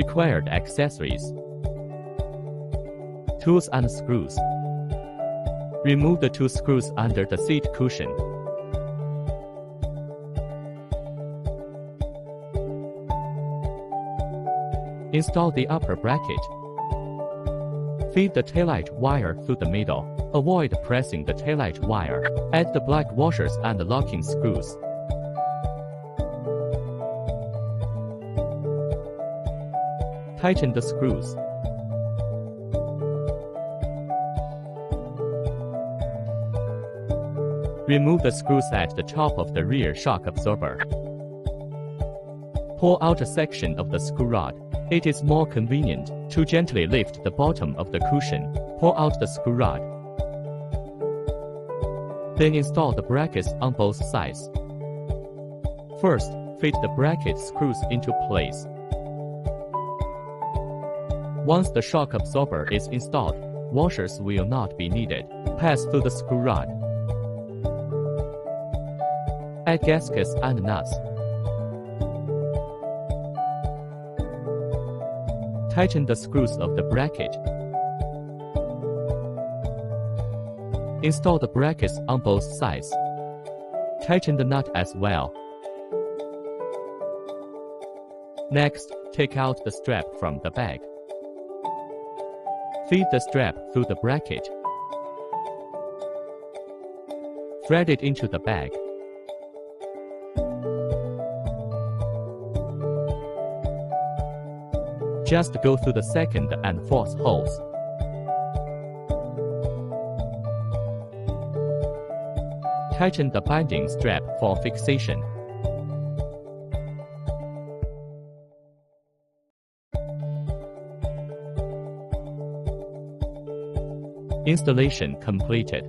Required accessories: tools and screws. Remove the 2 screws under the seat cushion. Install the upper bracket. Feed the taillight wire through the middle. Avoid pressing the taillight wire. Add the black washers and the locking screws. Tighten the screws. Remove the screws at the top of the rear shock absorber. Pull out a section of the screw rod. It is more convenient to gently lift the bottom of the cushion. Pull out the screw rod. Then install the brackets on both sides. First, fit the bracket screws into place. Once the shock absorber is installed, washers will not be needed. Pass through the screw rod. Add gaskets and nuts. Tighten the screws of the bracket. Install the brackets on both sides. Tighten the nut as well. Next, take out the strap from the bag. Feed the strap through the bracket. Thread it into the bag. Just go through the second and fourth holes. Tighten the binding strap for fixation. Installation completed.